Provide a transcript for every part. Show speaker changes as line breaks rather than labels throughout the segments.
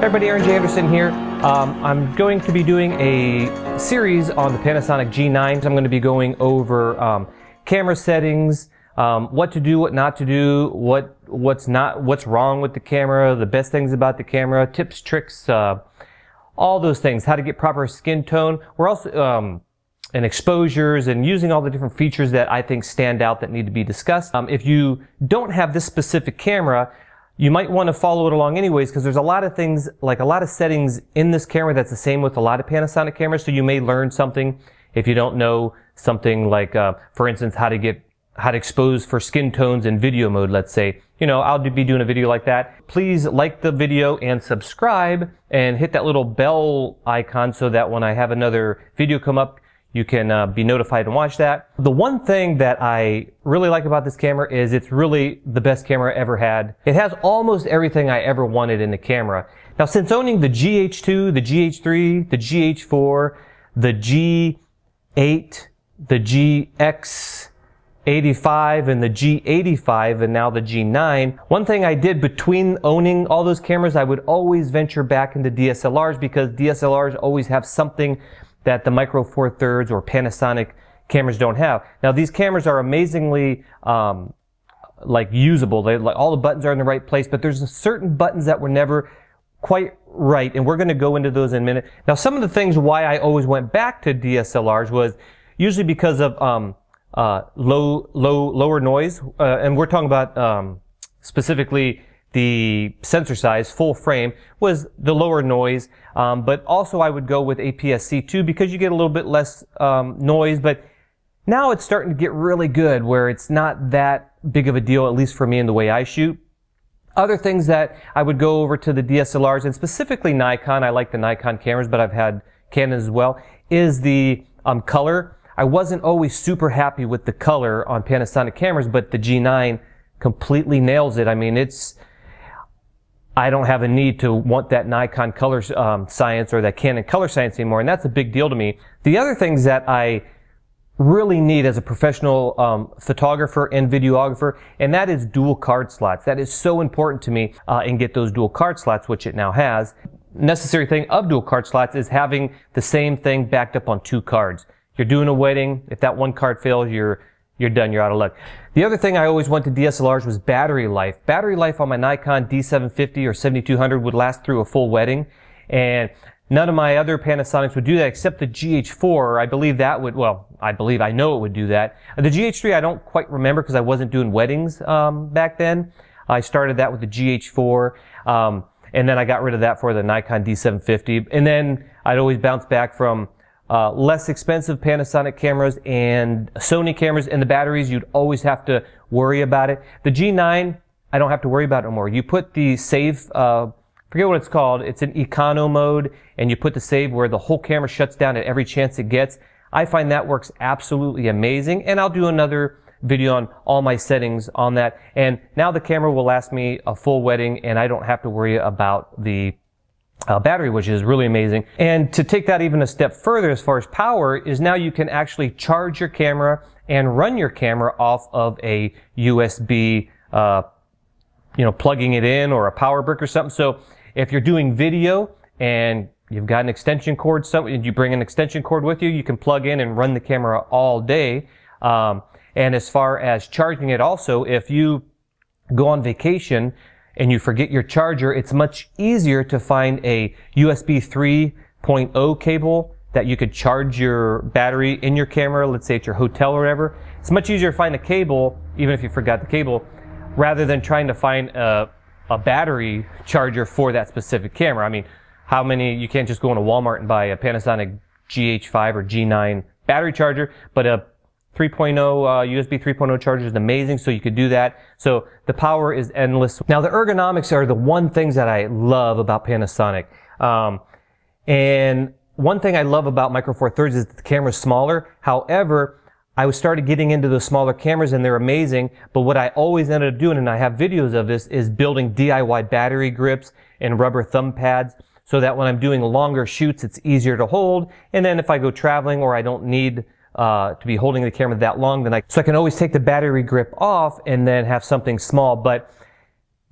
everybody, Aaron J. Anderson here. I'm going to be doing a series on the Panasonic G9. I'm going to be going over camera settings, what to do, what not to do, what's wrong with the camera, the best things about the camera, tips, tricks, all those things, how to get proper skin tone. We're also and exposures and using all the different features that I think stand out that need to be discussed. If you don't have this specific camera, you might want to follow it along anyways, because there's a lot of things, like a lot of settings in this camera that's the same with a lot of Panasonic cameras, so you may learn something if you don't know something like, for instance, how to expose for skin tones in video mode, let's say. You know, I'll be doing a video like that. Please like the video and subscribe and hit that little bell icon so that when I have another video come up, you can be notified and watch that. The one thing that I really like about this camera is it's really the best camera I ever had. It has almost everything I ever wanted in the camera. Now, since owning the GH2, the GH3, the GH4, the G8, the GX85, and the G85, and now the G9, one thing I did between owning all those cameras, I would always venture back into DSLRs, because DSLRs always have something that the Micro Four Thirds or Panasonic cameras don't have. Now, these cameras are amazingly like usable. Like all the buttons are in the right place, but there's certain buttons that were never quite right, and we're going to go into those in a minute. Now, some of the things why I always went back to DSLRs was usually because of lower noise, and we're talking about specifically the sensor size, full frame, was the lower noise, but also I would go with APS-C too, because you get a little bit less noise, but now it's starting to get really good where it's not that big of a deal, at least for me in the way I shoot. Other things that I would go over to the DSLRs, and specifically Nikon, I like the Nikon cameras, but I've had Canon as well, is the color. I wasn't always super happy with the color on Panasonic cameras, but the G9 completely nails it. I mean, I don't have a need to want that Nikon color science or that Canon color science anymore, and that's a big deal to me. The other things that I really need as a professional photographer and videographer, and that is dual card slots. That is so important to me, and get those dual card slots, which it now has. Necessary thing of dual card slots is having the same thing backed up on two cards. You're doing a wedding, if that one card fails, you're done, you're out of luck. The other thing I always went to DSLRs was battery life. Battery life on my Nikon D750 or 7200 would last through a full wedding, and none of my other Panasonics would do that except the GH4. I believe that would, well, I know it would do that. The GH3 I don't quite remember because I wasn't doing weddings back then. I started that with the GH4, and then I got rid of that for the Nikon D750, and then I'd always bounce back from less expensive Panasonic cameras and Sony cameras, and the batteries, you'd always have to worry about it. The G9, I don't have to worry about it anymore. You put the save, forget what it's called, it's in econo mode, and you put the save where the whole camera shuts down at every chance it gets. I find that works absolutely amazing, and I'll do another video on all my settings on that. And now the camera will last me a full wedding, and I don't have to worry about the battery, which is really amazing. And to take that even a step further as far as power, is now you can actually charge your camera and run your camera off of a USB, plugging it in, or a power brick or something. So if you're doing video and you've got an extension cord, you bring an extension cord with you, you can plug in and run the camera all day. And as far as charging it also, if you go on vacation and you forget your charger, it's much easier to find a USB 3.0 cable that you could charge your battery in your camera, let's say at your hotel or whatever. It's much easier to find a cable, even if you forgot the cable, rather than trying to find a battery charger for that specific camera. I mean, you can't just go into Walmart and buy a Panasonic GH5 or G9 battery charger, but a 3.0 USB 3.0 charger is amazing, so you could do that. So the power is endless. Now, the ergonomics are the one things that I love about Panasonic. And one thing I love about Micro Four Thirds is that the camera's smaller. However, I started getting into the smaller cameras, and they're amazing. But what I always ended up doing, and I have videos of this, is building DIY battery grips and rubber thumb pads, so that when I'm doing longer shoots, it's easier to hold. And then if I go traveling or I don't need to be holding the camera that long, so I can always take the battery grip off and then have something small. But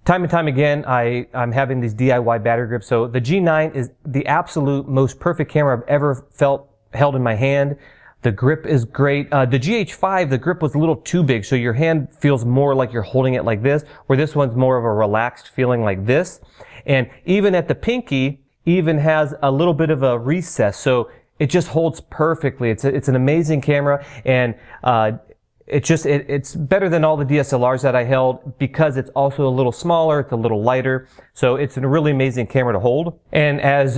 Time and time again, I'm having these DIY battery grips. So the G9 is the absolute most perfect camera I've ever held in my hand. The grip is great. The GH5, the grip was a little too big, so your hand feels more like you're holding it like this, where this one's more of a relaxed feeling like this. And even at the pinky, even has a little bit of a recess, so it just holds perfectly. It's an amazing camera, and it's better than all the DSLRs that I held because it's also a little smaller, it's a little lighter, so it's a really amazing camera to hold. And as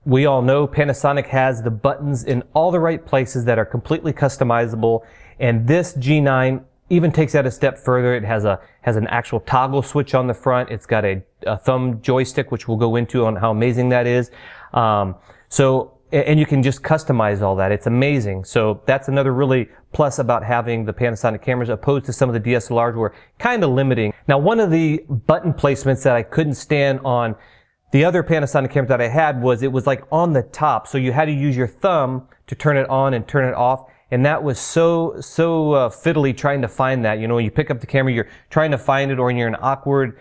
we all know, Panasonic has the buttons in all the right places that are completely customizable, and this G9 even takes that a step further. It has an actual toggle switch on the front. It's got a thumb joystick, which we'll go into on how amazing that is. And you can just customize all that. It's amazing. So that's another really plus about having the Panasonic cameras opposed to some of the DSLRs were kind of limiting. Now, one of the button placements that I couldn't stand on the other Panasonic camera that I had was it was like on the top. So you had to use your thumb to turn it on and turn it off. And that was so fiddly trying to find that. You know, when you pick up the camera, you're trying to find it, or when you're in an awkward,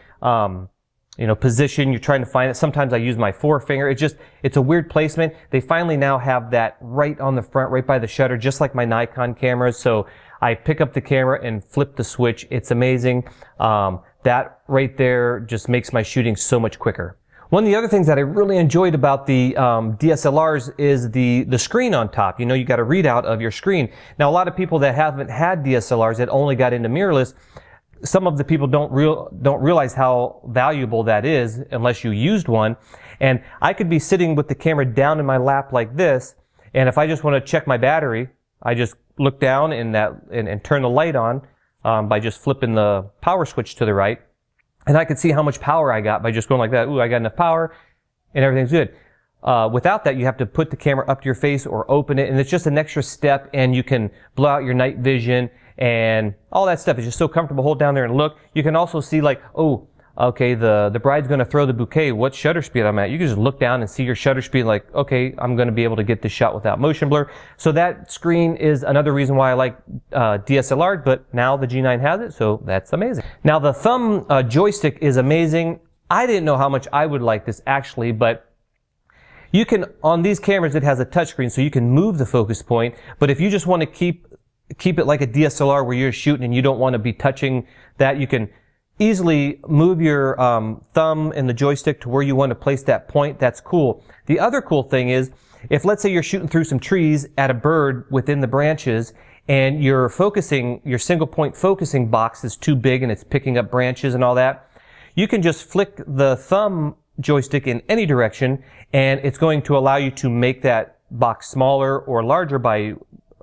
position, you're trying to find it. Sometimes I use my forefinger. It's a weird placement. They finally now have that right on the front, right by the shutter, just like my Nikon cameras. So I pick up the camera and flip the switch. It's amazing. That right there just makes my shooting so much quicker. One of the other things that I really enjoyed about the DSLRs is the screen on top. You know, you got a readout of your screen. Now, a lot of people that haven't had DSLRs that only got into mirrorless, some of the people don't realize how valuable that is unless you used one. And I could be sitting with the camera down in my lap like this, and if I just want to check my battery, I just look down and turn the light on by just flipping the power switch to the right. And I could see how much power I got by just going like that. Ooh, I got enough power, and everything's good. Without that, you have to put the camera up to your face or open it, and it's just an extra step, and you can blow out your night vision, and all that stuff is just so comfortable. Hold down there and look. You can also see like, oh, okay, the bride's going to throw the bouquet. What shutter speed I'm at? You can just look down and see your shutter speed like, okay, I'm going to be able to get this shot without motion blur. So that screen is another reason why I like DSLR, but now the G9 has it, so that's amazing. Now the thumb joystick is amazing. I didn't know how much I would like this actually, but you can, on these cameras, it has a touchscreen, so you can move the focus point, but if you just want to keep it like a DSLR where you're shooting and you don't want to be touching that, you can easily move your thumb and the joystick to where you want to place that point. That's cool. The other cool thing is, if let's say you're shooting through some trees at a bird within the branches, and your single point focusing box is too big and it's picking up branches and all that, you can just flick the thumb joystick in any direction, and it's going to allow you to make that box smaller or larger by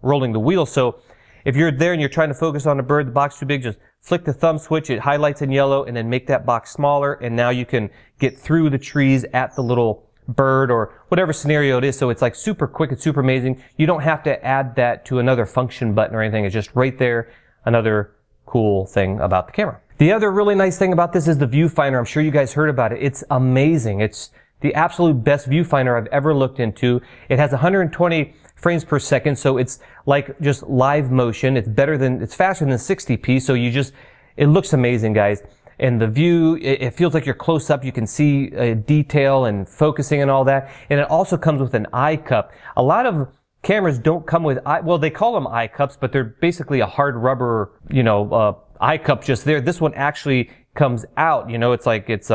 rolling the wheel. So if you're there and you're trying to focus on a bird, the box too big, just flick the thumb switch, it highlights in yellow, and then make that box smaller, and now you can get through the trees at the little bird or whatever scenario it is. So it's like super quick, it's super amazing. You don't have to add that to another function button or anything. It's just right there. Another cool thing about the camera. The other really nice thing about this is the viewfinder. I'm sure you guys heard about it. It's amazing. It's the absolute best viewfinder I've ever looked into. It has 120 frames per second, so it's like just live motion. It's faster than 60p, so it looks amazing, guys. And the view, it feels like you're close up. You can see detail and focusing and all that. And it also comes with an eye cup. A lot of cameras don't come with they call them eye cups, but they're basically a hard rubber, eye cup just there. This one actually comes out, it's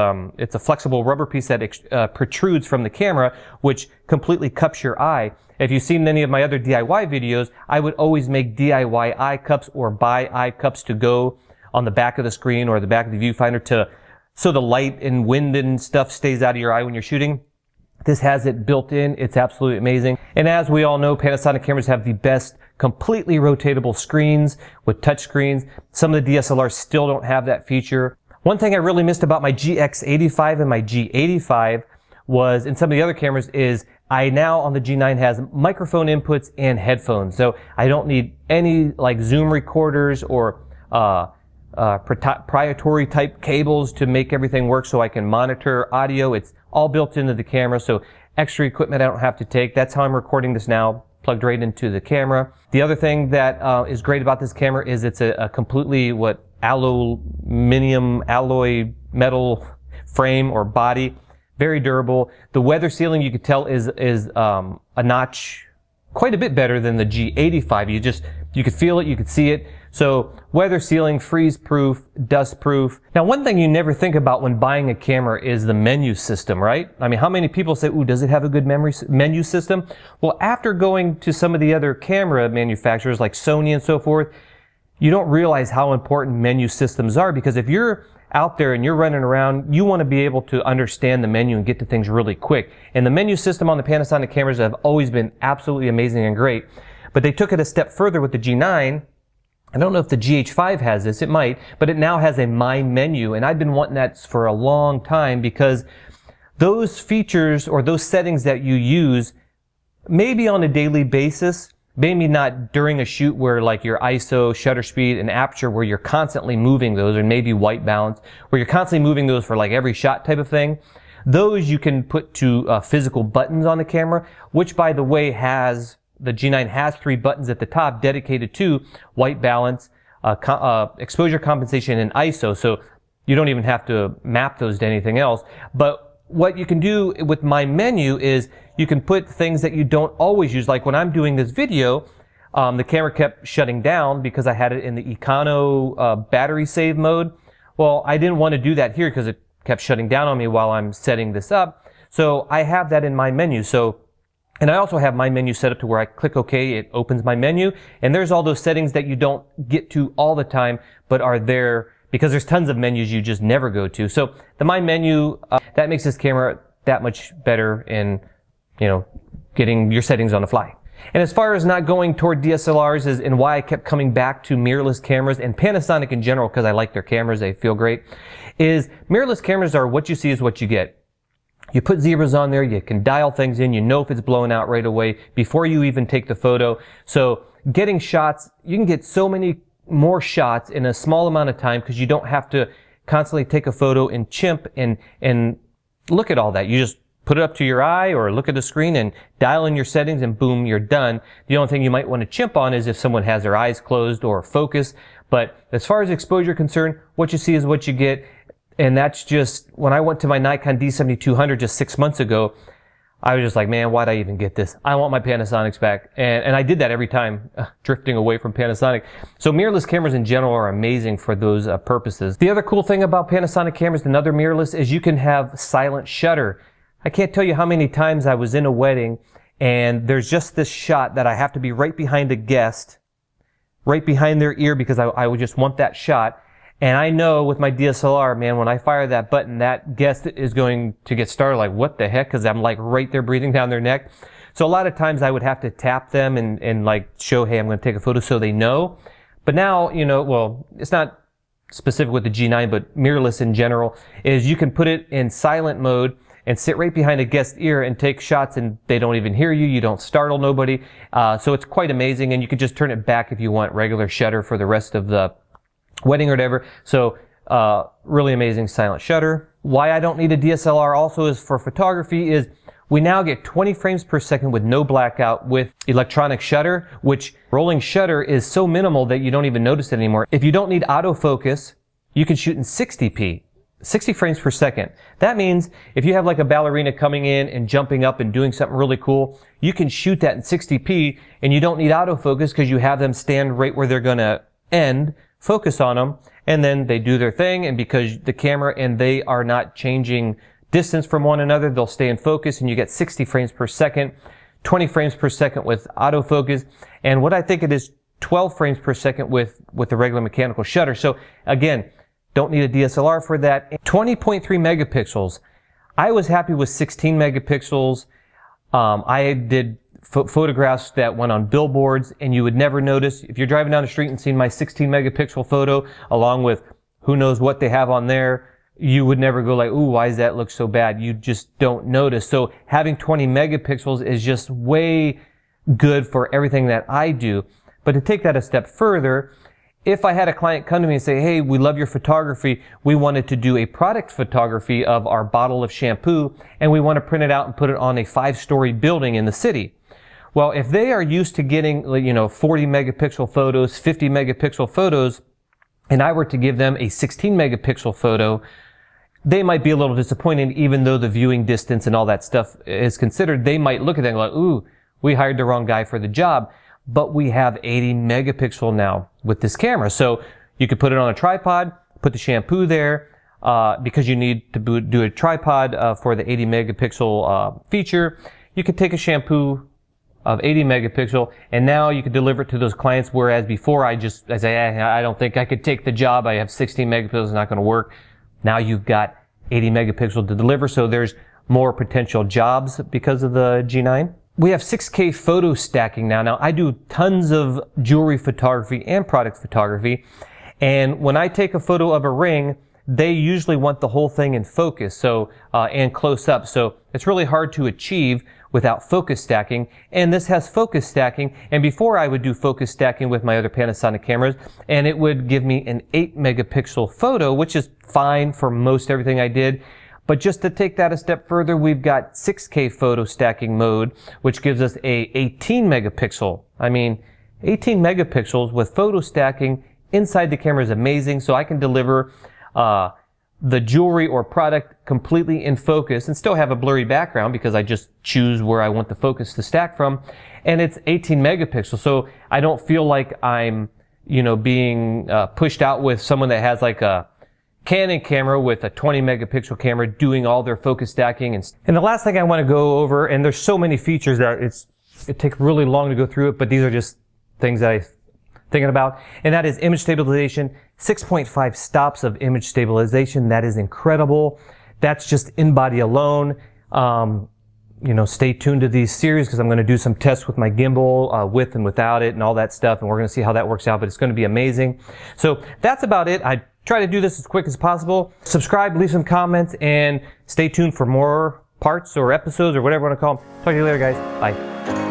a flexible rubber piece that protrudes from the camera, which completely cups your eye. If you've seen any of my other DIY videos, I would always make DIY eye cups or buy eye cups to go on the back of the screen or the back of the viewfinder so the light and wind and stuff stays out of your eye when you're shooting. This has it built in. It's absolutely amazing. And as we all know, Panasonic cameras have the best completely rotatable screens with touch screens. Some of the DSLRs still don't have that feature. One thing I really missed about my GX85 and my G85 was, in some of the other cameras, is I now on the G9 has microphone inputs and headphones. So I don't need any like Zoom recorders or proprietary type cables to make everything work so I can monitor audio. It's all built into the camera, so extra equipment I don't have to take. That's how I'm recording this now, plugged right into the camera. The other thing that is great about this camera is it's a completely aluminum alloy metal frame or body, very durable. The weather sealing, you could tell, is a notch quite a bit better than the G85. You could feel it, you could see it. So weather sealing, freeze proof, dust proof. Now, one thing you never think about when buying a camera is the menu system, right? I mean, how many people say, ooh, does it have a good menu system? Well, after going to some of the other camera manufacturers like Sony and so forth, you don't realize how important menu systems are, because if you're out there and you're running around, you want to be able to understand the menu and get to things really quick. And the menu system on the Panasonic cameras have always been absolutely amazing and great. But they took it a step further with the G9. I don't know if the GH5 has this, it might, but it now has a My Menu, and I've been wanting that for a long time, because those features or those settings that you use maybe on a daily basis, maybe not during a shoot where like your ISO, shutter speed, and aperture where you're constantly moving those, or maybe white balance, where you're constantly moving those for like every shot type of thing. Those you can put to physical buttons on the camera, which by the way the G9 has 3 buttons at the top dedicated to white balance, exposure compensation, and ISO. So you don't even have to map those to anything else. But what you can do with My Menu is you can put things that you don't always use. Like when I'm doing this video, the camera kept shutting down because I had it in the Econo battery save mode. Well, I didn't want to do that here because it kept shutting down on me while I'm setting this up. So I have that in My Menu. And I also have My Menu set up to where I click OK, it opens My Menu, and there's all those settings that you don't get to all the time, but are there because there's tons of menus you just never go to. So the My Menu, that makes this camera that much better in, getting your settings on the fly. And as far as not going toward DSLRs and why I kept coming back to mirrorless cameras and Panasonic in general, because I like their cameras, they feel great, is mirrorless cameras are what you see is what you get. You put zebras on there, you can dial things in, you know if it's blowing out right away before you even take the photo. So getting shots, you can get so many more shots in a small amount of time because you don't have to constantly take a photo and chimp and look at all that. You just put it up to your eye or look at the screen and dial in your settings and boom, you're done. The only thing you might want to chimp on is if someone has their eyes closed or focus. But as far as exposure concerned, what you see is what you get. And that's just, when I went to my Nikon D7200 just 6 months ago, I was just like, man, why'd I even get this? I want my Panasonics back. And I did that every time, drifting away from Panasonic. So mirrorless cameras in general are amazing for those purposes. The other cool thing about Panasonic cameras, another mirrorless, is you can have silent shutter. I can't tell you how many times I was in a wedding and there's just this shot that I have to be right behind a guest, right behind their ear, because I would just want that shot. And I know with my DSLR, man, when I fire that button, that guest is going to get started like, what the heck? Because I'm like right there breathing down their neck. So a lot of times I would have to tap them and like show, hey, I'm going to take a photo so they know. But now, well, it's not specific with the G9, but mirrorless in general, is you can put it in silent mode and sit right behind a guest's ear and take shots and they don't even hear you. You don't startle nobody. So it's quite amazing. And you can just turn it back if you want regular shutter for the rest of the wedding or whatever. So really amazing silent shutter. Why I don't need a DSLR also is for photography is we now get 20 frames per second with no blackout with electronic shutter, which rolling shutter is so minimal that you don't even notice it anymore. If you don't need autofocus, you can shoot in 60p, 60 frames per second. That means if you have like a ballerina coming in and jumping up and doing something really cool, you can shoot that in 60p and you don't need autofocus because you have them stand right where they're going to end, focus on them, and then they do their thing, and because the camera and they are not changing distance from one another, they'll stay in focus, and you get 60 frames per second, 20 frames per second with autofocus, and what I think it is 12 frames per second with the regular mechanical shutter. So again, don't need a DSLR for that. 20.3 megapixels. I was happy with 16 megapixels. I did photographs that went on billboards, and you would never notice if you're driving down the street and seeing my 16 megapixel photo along with who knows what they have on there, you would never go like, ooh, why does that look so bad? You just don't notice. So having 20 megapixels is just way good for everything that I do. But to take that a step further, if I had a client come to me and say, hey, we love your photography, we wanted to do a product photography of our bottle of shampoo, and we want to print it out and put it on a 5-story building in the city. Well, if they are used to getting, 40 megapixel photos, 50 megapixel photos, and I were to give them a 16 megapixel photo, they might be a little disappointed, even though the viewing distance and all that stuff is considered. They might look at that and go like, ooh, we hired the wrong guy for the job. But we have 80 megapixel now with this camera. So you could put it on a tripod, put the shampoo there, because you need to do a tripod for the 80 megapixel feature. You could take a shampoo of 80 megapixel, and now you could deliver it to those clients, whereas before I say, I don't think I could take the job. I have 16 megapixels, it's not going to work. Now you've got 80 megapixel to deliver, so there's more potential jobs because of the G9. We have 6K photo stacking now. Now I do tons of jewelry photography and product photography, and when I take a photo of a ring, they usually want the whole thing in focus, so and close up. So it's really hard to achieve without focus stacking, and this has focus stacking. And before I would do focus stacking with my other Panasonic cameras, and it would give me an 8 megapixel photo, which is fine for most everything I did. But just to take that a step further, we've got 6K photo stacking mode, which gives us a 18 megapixel. I mean, 18 megapixels with photo stacking inside the camera is amazing. So I can deliver the jewelry or product completely in focus and still have a blurry background because I just choose where I want the focus to stack from. And it's 18 megapixels. So I don't feel like I'm, being pushed out with someone that has like a Canon camera with a 20 megapixel camera doing all their focus stacking. And the last thing I want to go over, and there's so many features that it takes really long to go through it, but these are just things that I'm thinking about, and that is image stabilization. 6.5 stops of image stabilization. That is incredible. That's just in body alone. Stay tuned to these series because I'm going to do some tests with my gimbal, with and without it and all that stuff, and we're going to see how that works out, but it's going to be amazing. So that's about it. I try to do this as quick as possible. Subscribe, leave some comments, and stay tuned for more parts or episodes or whatever you want to call them. Talk to you later, guys. Bye.